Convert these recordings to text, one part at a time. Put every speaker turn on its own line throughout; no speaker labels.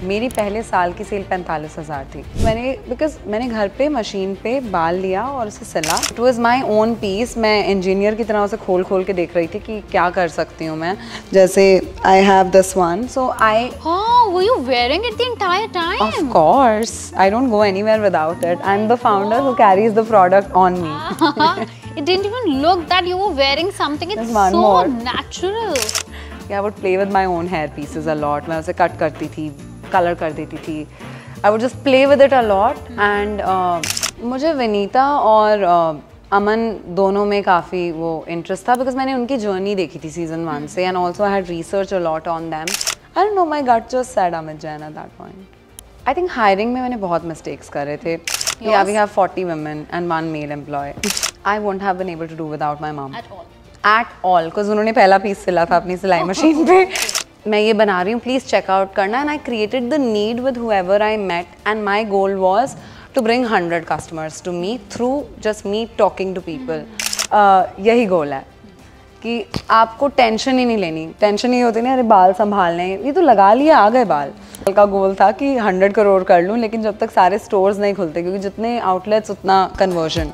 मेरी पहले साल की सेल 45,000 थी। मैंने घर पे मशीन पे बाल लिया और उसे सिला। It was my own piece. मैं इंजीनियर की तरह उसे खोल खोल के देख रही थी कि क्या कर सकती हूँ मैं। जैसे I have this one, so I
were you wearing it the entire time?
Of course, I don't go anywhere without it. I'm the founder who carries the product on me.
It didn't even look that you were wearing something. It's
There's one
so
more.
natural.
Yeah, I would play with my own hair pieces a lot. मैं उसे cut करती थी, color कर देती थी. I would just play with it a lot. And मुझे विनीता और अमन दोनों में काफ़ी वो इंटरेस्ट था because मैंने उनकी जर्नी देखी थी सीजन 1 से and also I had researched a lot on them. I don't know, my gut just said Amit Jain at that point. I think hiring में मैंने बहुत mistakes करे थे. Yeah, we have 40 women and 1 male employee. I wouldn't have been able to do without my mom. At all, because उन्होंने पहला piece सिला था अपनी सिलाई मशीन पे. मैं ये बना रही हूँ, please check out करना. And I created the need with whoever I met, and my goal was to bring 100 customers to me through just me talking to people. यही गोल है कि आपको टेंशन ही नहीं लेनी. टेंशन ही होती नहीं, अरे बाल संभालने, ये तो लगा लिया आ गए बाल. का गोल था कि 100 करोड़ कर लूँ, लेकिन जब तक सारे स्टोर्स नहीं खुलते, क्योंकि जितने आउटलेट्स उतना conversion.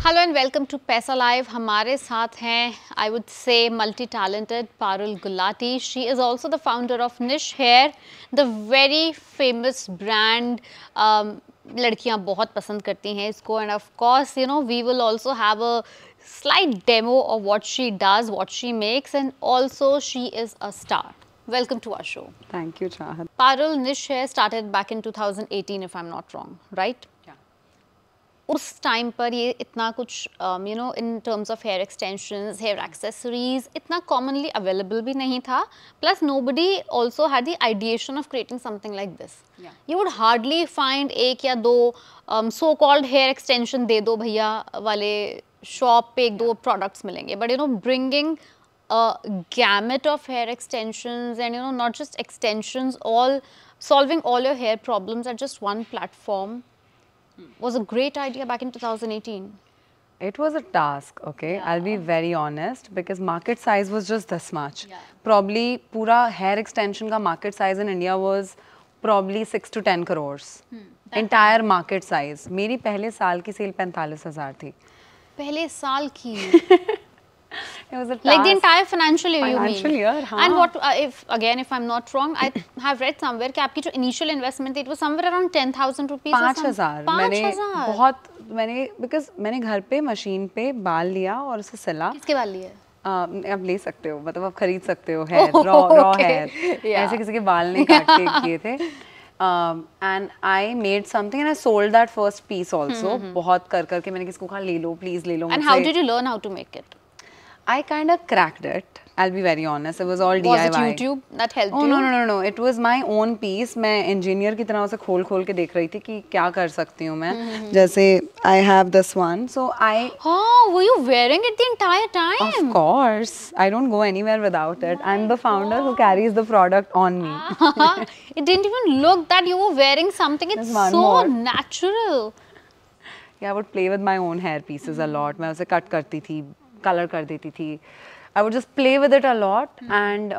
Hello and welcome to Paisa Live. हमारे साथ हैं I would say multi-talented Parul Gulati. She is also the founder of Niche Hair, the very famous brand. लड़कियाँ बहुत पसंद करती हैं इसको, and of course you know we will also have a slight demo of what she does, what she makes, and also she is a star. Welcome to our show.
Thank you, Chahat.
Parul, Niche Hair started back in 2018 if I'm not wrong, right? उस time पर ये इतना कुछ you know in terms of hair extensions, hair accessories इतना commonly available भी नहीं था. Plus nobody also had the ideation of creating something like this. You would hardly find एक या दो सो कॉल्ड हेयर एक्सटेंशन दे दो भैया वाले शॉप पे एक दो प्रोडक्ट्स मिलेंगे. But you know bringing gamut of hair extensions and you know not just extensions, all solving all your hair problems at just one platform was a great idea back in 2018.
It was a task, okay? Yeah. I'll be very honest, because market size was just this much. Yeah. Probably pura hair extension ka market size in India was probably 6 to 10 crores. Entire market size. मेरी पहले साल की cell 45,000 थी.
पहले साल की?
It was a task.
Like the entire financial year, you mean?
Financial year, हाँ.
And what if I'm not wrong, I have read somewhere कि आपकी जो initial investment थी, it was somewhere around 10,000 rupees.
5,000. because मैंने घर पे machine पे बाल लिया और उसे सिला.
किसके बाल लिए?
आप ले सकते हो, मतलब आप खरीद सकते हो hair, raw hair. ऐसे किसी के बाल नहीं काट के किए थे. And I made something and I sold that first piece also. बहुत कर मैंने किसको कहा ले लो, please ले लो.
And how did you learn how to make it?
I kind of cracked it. I'll be very honest. It was all DIY.
Was it YouTube that helped you?
Oh no. It was my own piece. मैं engineer की तरह उसे खोल खोल के देख रही थी कि क्या कर सकती हूँ मैं. जैसे I have this one, so I.
Oh, were you wearing it the entire time?
Of course, I don't go anywhere without it. I'm the founder who carries the product on me.
It didn't even look that you were wearing something. It's so natural.
Yeah, I would play with my own hair pieces a lot. मैं उसे cut करती थी, color कर देती थी. I would just play with it a lot, and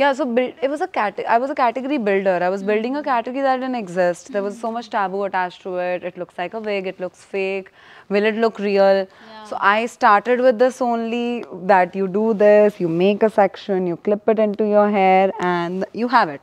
yeah, so I was a category builder. I was building a category that didn't exist. There was so much taboo attached to it. It looks like a wig, it looks fake. Will it look real? Yeah. So I started with this only, that you do this, you make a section, you clip it into your hair, and you have it.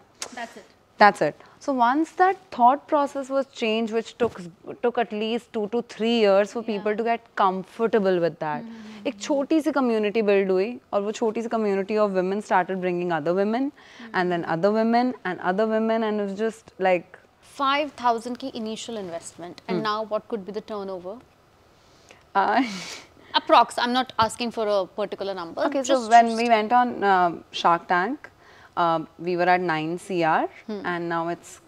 That's it. So once that thought process was changed, which took at least 2 to 3 years for people to get comfortable with that. एक छोटी सी community build हुई, और वो छोटी सी community of women started bringing other women, and then other women and other women, and it was just like
5,000 की initial investment, and now what could be the turnover? Approx. I'm not asking for a particular number.
Okay, so when we went on Shark Tank, we were at 9 CR, and now it's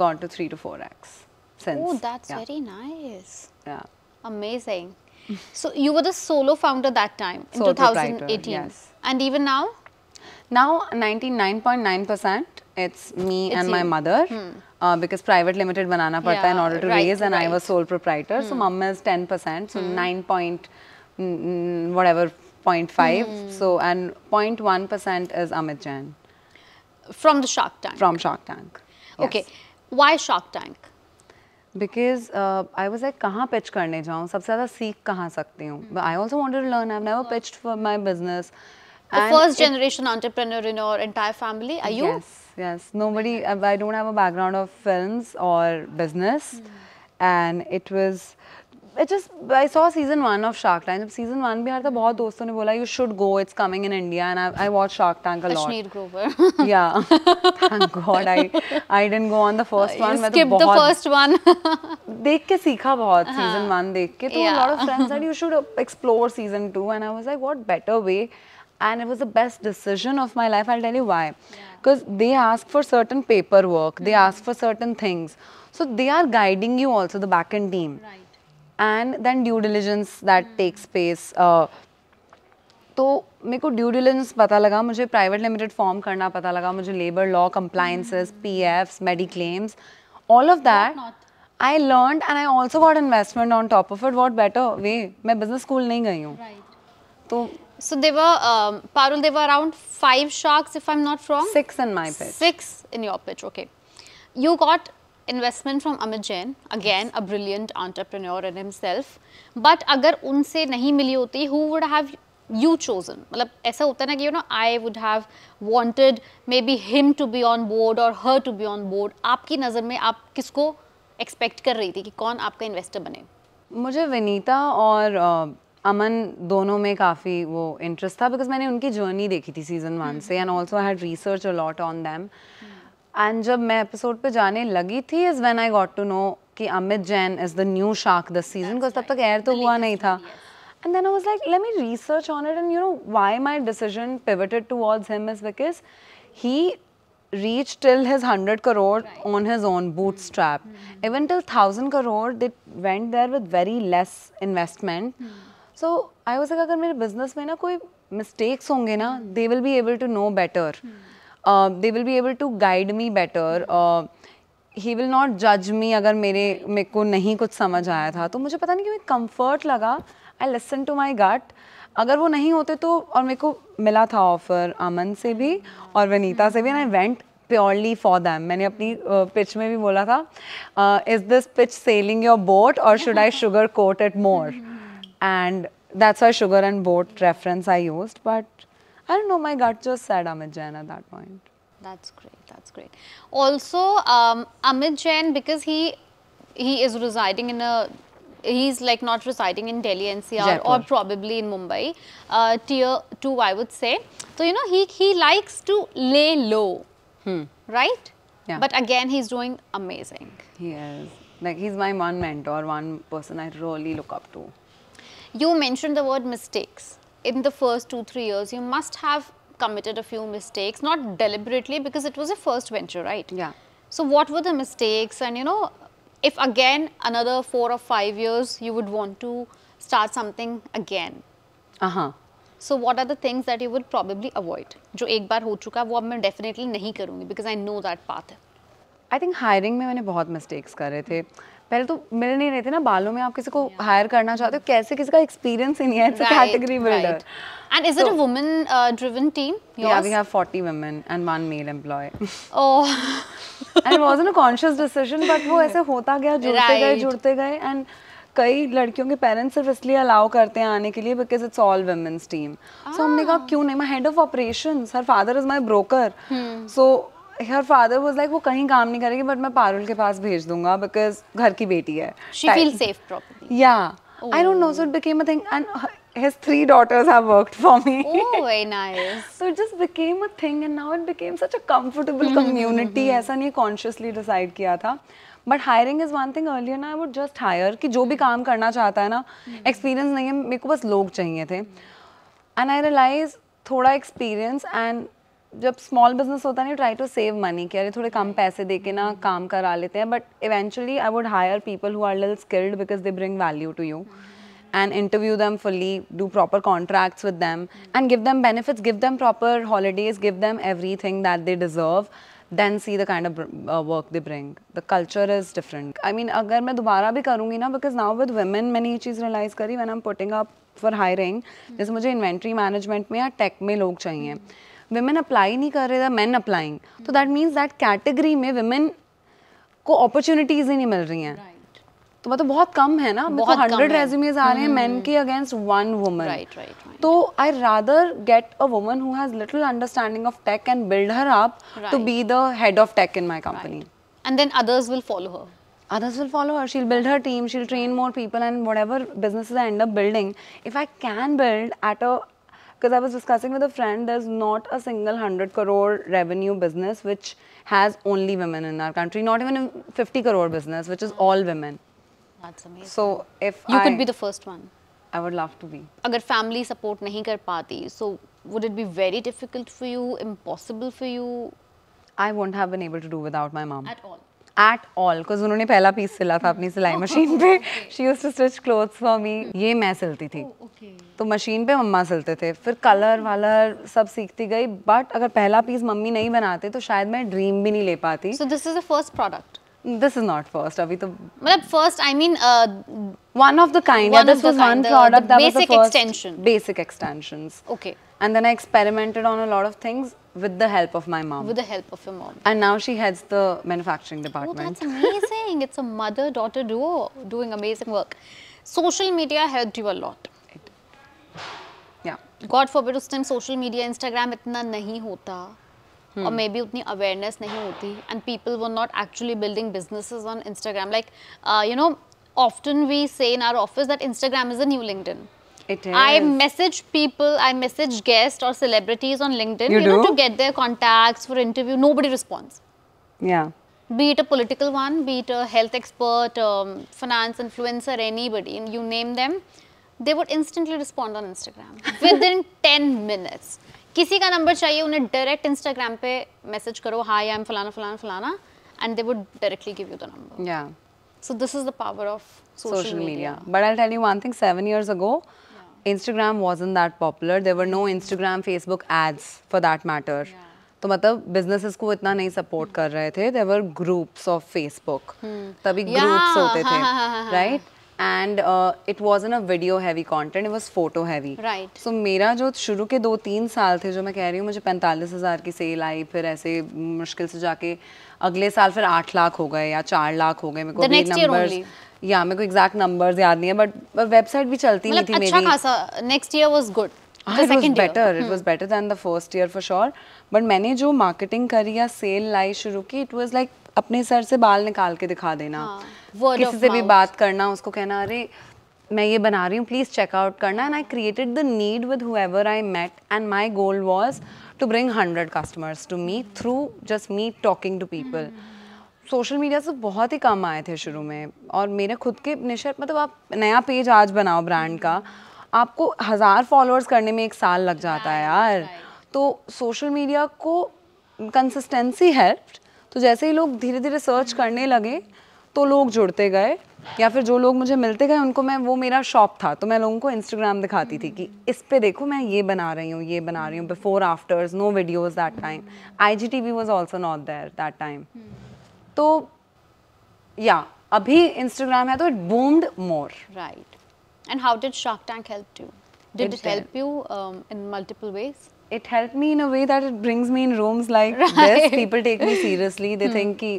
gone to 3 to 4x since.
Oh, that's very nice.
Yeah.
Amazing. So you were the solo founder that time in
Sole
2018.
Yes.
And even now?
Now 99.9% it's me and my mother, because private limited banana padta in order to raise, and I was sole proprietor. So mom is 10%, so 9 point whatever 0.5. So, and 0.1% is Amit Jain
From the Shark Tank.
from Shark Tank. Yes.
Okay. Why Shark Tank?
Because I was like, कहाँ pitch करने जाऊँ? सबसे ज़्यादा सीख कहाँ सकती हूँ? But I also wanted to learn. I've never pitched for my business.
The first generation entrepreneur in your entire family, are you?
Yes, yes. Nobody, I don't have a background of films or business. And it just, I saw season 1 of Shark Tank. जब season 1 भी आया था, बहुत दोस्तों ने बोला, you should go, it's coming in India. And I watched Shark Tank a lot.
Ashneer Grover.
Yeah, thank God I didn't go on the first one.
You skipped the first one.
देख के सीखा बहुत season 1 देख के. तो a lot of friends said you should explore season 2. And I was like, what better way? And it was the best decision of my life. I'll tell you why. Because they ask for certain paperwork, they ask for certain things. So they are guiding you also, the back-end team.
Right.
And then due diligence that takes place. तो मेरे को due diligence पता लगा, मुझे private limited form करना पता लगा, मुझे labour law, compliances, PFs, mediclaims, all of that I learned and I also got investment on top of it. What better way, मैं बिजनेस स्कूल नहीं गई हूँ. तो
So they were, Parul, they were around 5 sharks, if I'm not wrong.
6 in my pitch.
6 in your pitch, okay. You got investment from Amit Jain, again a brilliant entrepreneur in himself. But अगर उनसे नहीं मिली होती, who would have you chosen? मतलब ऐसा होता है ना कि you know, I would have wanted maybe him to be on board or her to be on board. आपकी नज़र में आप किसको expect कर रही थी कि कौन आपका investor बने?
मुझे विनीता और अमन दोनों में काफ़ी वो इंटरेस्ट था, बिकॉज मैंने उनकी जर्नी देखी थी सीजन 1 से, and also I had research a lot on them. And जब मैं एपिसोड पे जाने लगी थी is when I got to know कि Amit Jain is the new shark this season, because तब तक एयर तो हुआ नहीं था. And then I was like, let me research on it, and you know why my decision pivoted towards him is because he reached till his 100 crore on his own bootstrap. Even till 1000 crore they went there with very less investment. So I was like, अगर मेरे business में ना कोई mistakes होंगे ना, they will be able to know better. They will be able to guide me better. He will not judge me अगर मेरे को नहीं कुछ समझ आया था. तो मुझे पता नहीं क्यों comfort लगा. I listened to my gut. अगर वो नहीं होते तो, और मेरे को मिला था ऑफर अमन से भी और विनीता से भी, and I went purely for them. मैंने अपनी पिच में भी बोला था, is this pitch selling your boat और should I sugar coat it more, and that's why sugar and boat reference I used, but I don't know, my gut just said Amit Jain at that point.
That's great. That's great. Also, Amit Jain, because he is residing in a, he's like not residing in Delhi NCR
Jaipur.
or probably in Mumbai, tier 2 I would say. So you know he likes to lay low, right?
Yeah.
But again he's doing amazing.
He is. Like, he's my one mentor, one person I really look up to.
You mentioned the word mistakes. In the first 2-3 years, you must have committed a few mistakes, not deliberately because it was a first venture, right?
Yeah.
So what were the mistakes, and you know, if again another 4 or 5 years you would want to start something again, so what are the things that you would probably avoid? जो एक बार हो चुका वो अब मैं definitely नहीं करूँगी because I know that path.
I think hiring में मैंने बहुत mistakes करे थे. पहले तो मिल नहीं रहे थे ना बालों में, आप किसी को hire करना चाहते हो, कैसे किसी का experience ही नहीं है, it's a category builder.
And is it a woman driven team? Yours?
Yeah, we have 40 women and 1 male employee.
Oh.
And it wasn't a conscious decision, but वो ऐसे होता गया, जुड़ते गए, and कई लड़कियों के पेरेंट्स सिर्फ इसलिए अलाउ करते हैं आने के लिए because it's all women's team. So हमने कहा क्यों नहीं, my head of operations, her father is my broker, so her father was like वो कहीं काम नहीं करेगी बट मैं पारुल के पास भेज दूंगा बिकॉज घर की बेटी है.
She feel safe probably.
Yeah I don't know, so it became a thing and his 3 daughters have worked for me.
Oh, very nice.
So it just became a thing and now it became such a comfortable community. ऐसा नहीं consciously decide किया था. But hiring is one thing. Earlier ना I would just hire कि जो भी काम करना चाहता है ना, experience नहीं है, मेरे को बस लोग चाहिए थे. And I realized थोड़ा experience and जब small business होता है ना, try to save money कि अरे थोड़े कम पैसे दे के ना काम करा लेते हैं. But eventually I would hire people who are a little skilled because they bring value to you. And interview them fully, do proper contracts with them, and give them benefits, give them proper holidays, give them everything that they deserve, then see the kind of work they bring. The culture is different. I mean, अगर मैं दोबारा भी करूँगी ना, because now with women मैंने ये चीज़ realize करी, when I'm putting up for hiring, जैसे मुझे इन्वेंट्री मैनेजमेंट में या टेक में लोग चाहिए, women अप्लाई नहीं कर रहे थे, men अप्लाइंग, तो दैट मीन्स दैट कैटेगरी में women को अपॉर्चुनिटीज ही नहीं मिल रही हैं। तो मतलब बहुत कम है ना, मेरे को 100 रेज्यूमेज आ रहे हैं मेन के अगेंस्ट 1 वुमन। तो I rather get a woman who has little understanding of tech and build her up to be the head of tech in my company,
and then others will follow her.
Others will follow her. She'll build her team, she'll train more people, and whatever businesses I end up building, if I can build at a, because I was discussing with a friend, there's not a single 100 crore revenue business which has only women in our country, not even a 50 crore business which is all women.
That's amazing.
So if
you could be the first one.
I would love to be.
अगर family support नहीं कर पाती, so would it be very difficult for you, impossible for you?
I wouldn't have been able to do without my mom.
At all.
At all, because उन्होंने पहला piece सिला था अपनी सिलाई मशीन पे. She used to stitch clothes for me. ये मैं सिलती थी. तो मशीन पे मम्मा सिलते थे, फिर कलर वालर सब सीखती गई. बट अगर पहला पीस मम्मी नहीं बनाते तो शायद मैं ड्रीम भी नहीं ले पाती.
So this is the first product.
This is not first. अभी तो
मतलब first, I mean,
one of the kind. Yeah, this was one product that was the first.
Basic extension.
Basic extensions.
Okay.
And then I experimented on a lot of things with the help of my mom.
With the help of your mom.
And now she heads the manufacturing department.
Oh, that's amazing. It's a mother-daughter duo doing amazing work. Social media helped you a lot.
Yeah.
God forbid उस time social media, Instagram इतना नहीं होता. और may be उतनी awareness नहीं होती, and people were not actually building businesses on Instagram. Like you know, often we say in our office that Instagram is the new LinkedIn.
It is.
I message people, I message guests or celebrities on LinkedIn, you know, to get their contacts for interview. Nobody responds.
Yeah.
Be it a political one, be it a health expert, finance influencer, anybody, and you name them, they would instantly respond on Instagram within 10 minutes. किसी का number चाहिए, उन्हें direct Instagram पे message करो, हाय I am फलाना फलाना फलाना, and they would directly give you the number.
Yeah.
So this is the power of social media.
But I'll tell you one thing, 7 years ago, Instagram wasn't that popular. There were no Instagram, Facebook ads for that matter. तो मतलब businesses को इतना नहीं support कर रहे थे. There were groups of Facebook. तभी groups होते थे, right? And it wasn't a video heavy content, it was photo heavy.
Right.
So मेरा जो शुरू के 2-3 साल थे, जो मैं कह रही हूँ, मुझे 45,000 की सेल आई, फिर ऐसे मुश्किल से जाके अगले साल फिर 8 लाख हो गए या 4 लाख हो गए. मेरे को भी नंबर्स, या मेरे को एग्जैक्ट नंबर्स याद नहीं है, बट वेबसाइट भी चलती नहीं थी मेरी.
अच्छा खासा next year was good.
It was better than the first year for sure. But मैंने जो मार्केटिंग करी या सेल लाई शुरू की, it was like अपने सर से बाल निकाल के दिखा देना. किसी से भी बात करना, उसको कहना अरे मैं ये बना रही हूँ, प्लीज चेक आउट करना. And I created the need with whoever I met, and my goal was to bring 100 customers to me through just me talking to people. Social media से बहुत ही कम आए थे शुरू में, और मेरे खुद के निश्चित, मतलब आप नया पेज आज बनाओ ब्रांड का, आपको 1000 फॉलोअर्स करने में 1 साल लग जाता है यार. तो सोशल मीडिया को कंसिस्टेंसी हेल्प्ड. तो जैसे ही लोग धीरे धीरे सर्च करने लगे तो लोग जुड़ते गए, या फिर जो लोग मुझे मिलते गए उनको मैं, वो मेरा शॉप था तो मैं लोगों को इंस्टाग्राम दिखाती थी कि इस पे देखो मैं ये बना रही हूँ, ये बना रही हूँ. Before afters, no videos that time. IGTV was also not there that time. तो या अभी इंस्टाग्राम है तो it boomed more.
Right. And how did Shark Tank help you? Did it help you in multiple ways?
It helped me in a way that it brings me in rooms like this. People take me seriously. They think कि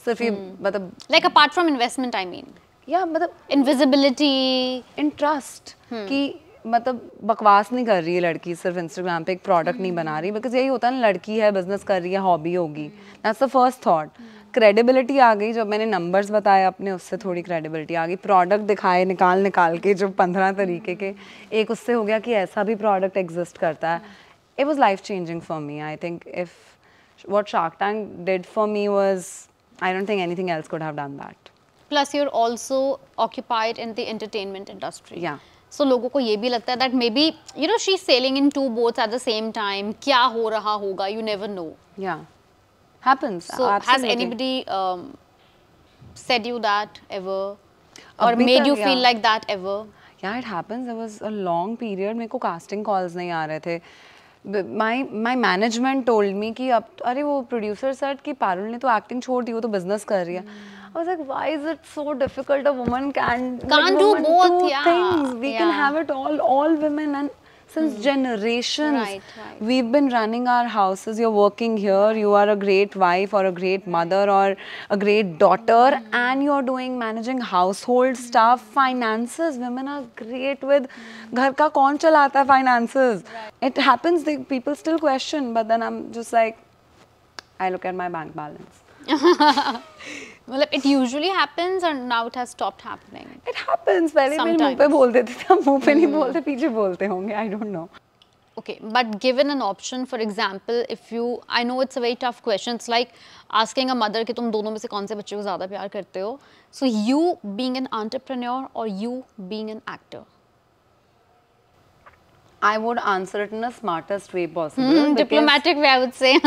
सिर्फ ये मतलब,
like apart from investment, I mean.
Yeah, मतलब
in visibility,
in trust, कि मतलब बकवास नहीं कर रही है लड़की सिर्फ इंस्टाग्राम पे, एक प्रोडक्ट नहीं बना रही. बिकॉज यही होता है ना, लड़की है, बिजनेस कर रही है, हॉबी होगी. That's the first thought. Credibility आ गई जब मैंने नंबर्स बताए अपने, उससे थोड़ी क्रेडिबिलिटी आ गई. प्रोडक्ट दिखाए निकाल के जो 15 तरीके के, एक उससे हो गया कि ऐसा भी प्रोडक्ट एग्जिस्ट करता है. It was life changing for me. I think if what Shark Tank did for me was, I don't think anything else could have done that.
Plus you're also occupied in the entertainment industry.
Yeah.
So लोगों को ये भी लगता है that maybe, you know, she's sailing in 2 boats at the same time. क्या हो रहा होगा? You never know.
Yeah. Happens.
So
absolutely.
has anybody said you that ever? Or made you feel like that ever?
Yeah, it happens. There was a long period मेरे को casting calls नहीं आ रहे थे. My management told me कि अब अरे वो producer sir की पारुल ने तो एक्टिंग छोड़ दी, वो तो बिजनेस कर रही है. I was like, why is it so difficult? A woman can't
do both, yeah.
things. We can
Yeah.
have it all women. And since generations,
Right.
we've been running our houses. You're working here, you are a great wife or a great mother or a great daughter, and you're managing household stuff, finances. Women are great with ghar ka kaun chalata hai finances. It happens, people still question, but then I'm just like, I look at my bank balance.
Well, it usually happens, and now it has stopped happening.
It happens. पहले मेरे मुंह पे बोल देते थे, अब मुंह पे नहीं बोलते, पीछे बोलते होंगे. I don't know.
Okay, but given an option, for example, if you, I know it's a very tough question. It's like asking a mother कि तुम दोनों में से कौन से बच्चे को ज़्यादा प्यार करते हो. So you being an entrepreneur or you being an actor?
I would answer it in the smartest way possible.
Diplomatic way, I would say.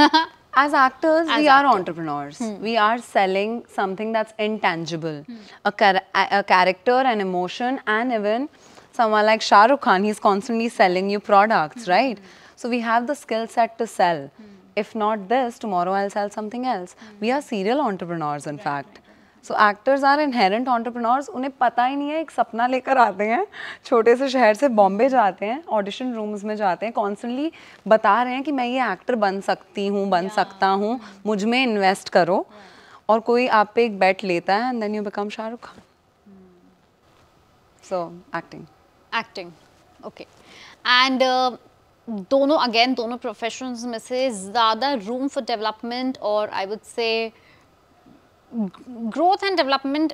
As actors, we are entrepreneurs.
Hmm.
We are selling something that's intangible. A character, an emotion, and even someone like Shah Rukh Khan, he's constantly selling you products, right? So we have the skill set to sell. If not this, tomorrow I'll sell something else. We are serial entrepreneurs, in fact. So actors are inherent entrepreneurs. उन्हें पता ही नहीं है, एक सपना लेकर आते हैं, छोटे से शहर से बॉम्बे जाते हैं, ऑडिशन रूम्स में जाते हैं, कॉन्स्टेंटली बता रहे हैं कि मैं ये एक्टर बन सकती हूँ, बन सकता हूँ, मुझ में इन्वेस्ट करो, और कोई आप पे एक बेट लेता है, and then you become Shahrukh Khan. So acting.
Acting, okay. And दोनों professions में से ज़्यादा room for development, or I would say growth and development,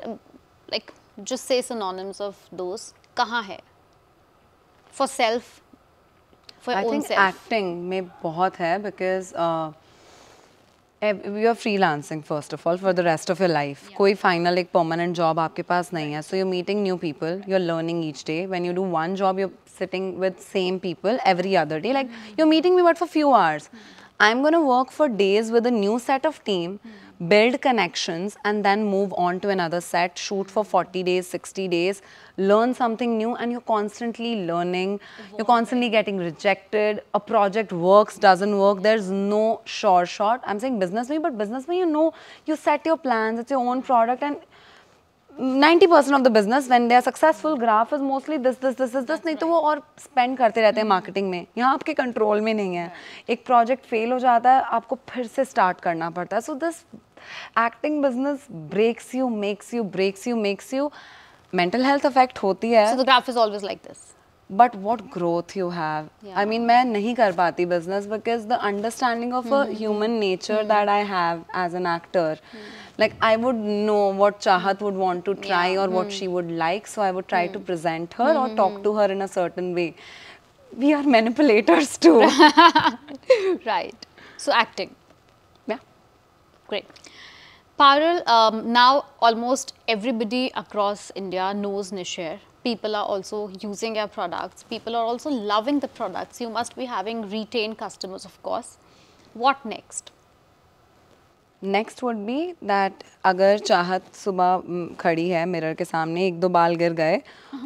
like just say synonyms of those, कहाँ है for self, for your own self?
I think acting में बहुत है, because you are freelancing first of all for the rest of your life. कोई final एक permanent job आपके पास नहीं है. So you're meeting new people, you're learning each day. When you do one job, you're sitting with same people every other day. Like you're meeting me but for few hours. I'm going to work for days with a new set of team, build connections, and then move on to another set, shoot for 40 days, 60 days, learn something new, and you're constantly learning, you're constantly getting rejected, a project works, doesn't work, there's no sure shot. I'm saying business में, but business में, you know, you set your plans, it's your own product, and 90% of the business, when they are successful, graph is mostly this, नहीं तो वो और spend करते रहते हैं marketing में. यहाँ आपके control में नहीं है. एक project fail हो जाता है, आपको फिर से start करना पड़ता है. So this acting business breaks you, makes you, breaks you, makes you. Mental health effect होती है.
So the graph is always like this.
But what growth you have. I mean, मैं नहीं कर पाती business because the understanding of a human nature that I have as an actor, like I would know what Chahat would want to try or what she would like, so I would try to present her or talk to her in a certain way. We are manipulators too.
Right. So acting.
Yeah.
Great. Parul, now almost everybody across India knows Nisher. People are also using your products. People are also loving the products. You must be having retained customers, of course. What next?
Next would be that अगर चाहत सुबह खड़ी है mirror के सामने, एक दो बाल गिर गए,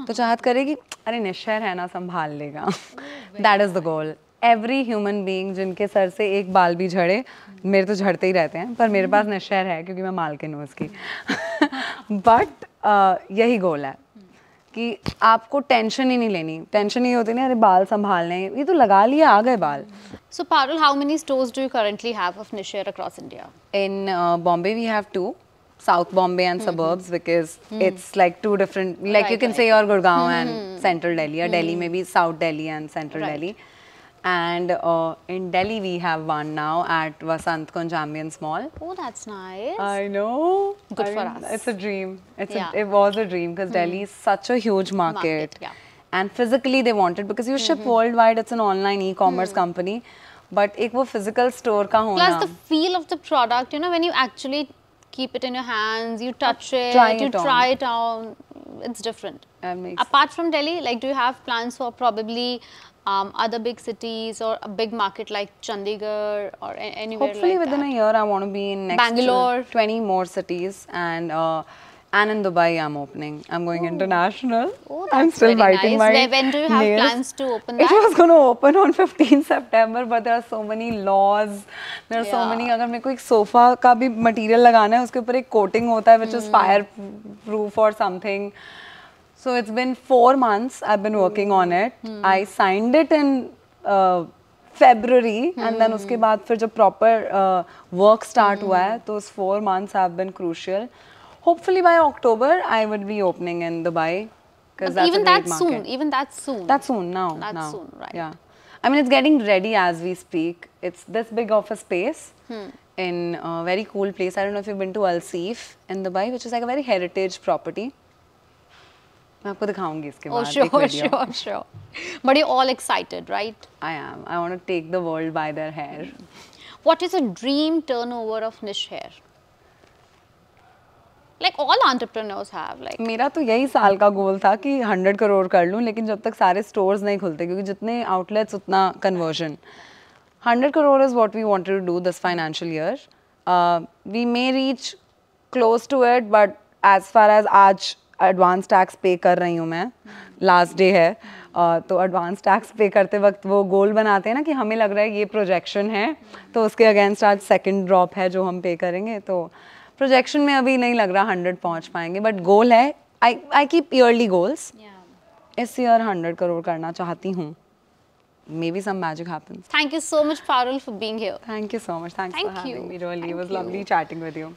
तो चाहत करेगी, अरे निश्चर है ना, संभाल लेगा. That is the goal. Every human being जिनके सर से एक बाल भी झड़े, मेरे तो झड़ते ही रहते हैं, पर मेरे पास निश्चर है क्योंकि मैं मालकिन हूँ उसकी. But यही गोल है कि आपको टेंशन ही नहीं लेनी. टेंशन ही होती नहीं, अरे बाल संभालने, ये तो लगा लिया, आ गए बाल.
So Parul, how many stores do you currently have of Nisher across India?
In Bombay we have 2, South Bombay and suburbs, because it's like 2 different, like you can say your Gurgaon and Central Delhi, or Delhi maybe South Delhi and Central Delhi. And in Delhi we have one now at Vasant Kunj Ambience Mall.
Oh, that's nice.
I know.
Good for us.
It's a dream. It was a dream because Delhi is such a huge market.
Yeah.
And physically they want it because you ship worldwide. It's an online e-commerce company. But एक वो physical store का होना.
Plus the feel of the product, you know, when you actually keep it in your hands, you touch it, you try it on, it's different. Apart from Delhi, like, do you have plans for probably other big cities or a big market like Chandigarh or anywhere?
Hopefully
like
within
that?
a year I want to be in next
Bangalore,
20 more cities, and And in Dubai, I'm opening. I'm going international.
Oh,
I'm
that's
still
very
biting
nice.
my
When do you have
nails.
plans to open
It
that?
was going to open on 15 September, but there are so many laws. There are so
Yeah.
many. अगर मेरे को एक sofa का भी material लगाना है, उसके ऊपर एक कोटिंग होता है, which is fire proof or something. So it's been 4 months. I've been working on it. I signed it in February, and then उसके बाद फिर जब proper work start हुआ है, तो उस 4 months have been crucial. Hopefully by October, I would be opening in Dubai, because that's
Even
a great
that
market.
soon. Even that soon.
That's soon now.
That's
now.
soon, right.
Yeah. I mean, it's getting ready as we speak. It's this big of a space in a very cool place. I don't know if you've been to Al Seef in Dubai, which is like a very heritage property. मैं आपको दिखाऊंगी इसके
Oh,
बाद एक
sure,
video.
sure. But you're all excited, right?
I am. I want to take the world by their hair.
What is a dream turnover of niche hair? Like all entrepreneurs have, like.
मेरा तो यही साल का गोल था कि 100 करोड़ कर लूं, लेकिन जब तक सारे स्टोर्स नहीं खुलते, क्योंकि जितने आउटलेट्स उतना conversion. 100 crore is what we wanted to do this financial year. We may reach close to it, but as far as आज एडवांस टैक्स पे कर रही हूँ मैं, लास्ट डे है, तो एडवांस टैक्स पे करते वक्त वो गोल बनाते हैं ना कि हमें लग रहा है ये प्रोजेक्शन है, तो उसके अगेंस्ट आज सेकंड ड्रॉप है जो हम पे करेंगे, तो प्रोजेक्शन में अभी नहीं लग रहा 100 पहुँच पाएंगे, बट गोल है. I keep yearly goals. इस ईयर 100 करोड़ करना चाहती हूँ. Maybe some magic happens.
Thank you so much, Parul, for being here.
Thank you so much. Thanks for
Thank
having
you.
me. Really, it
Thank
was
you.
lovely chatting with you.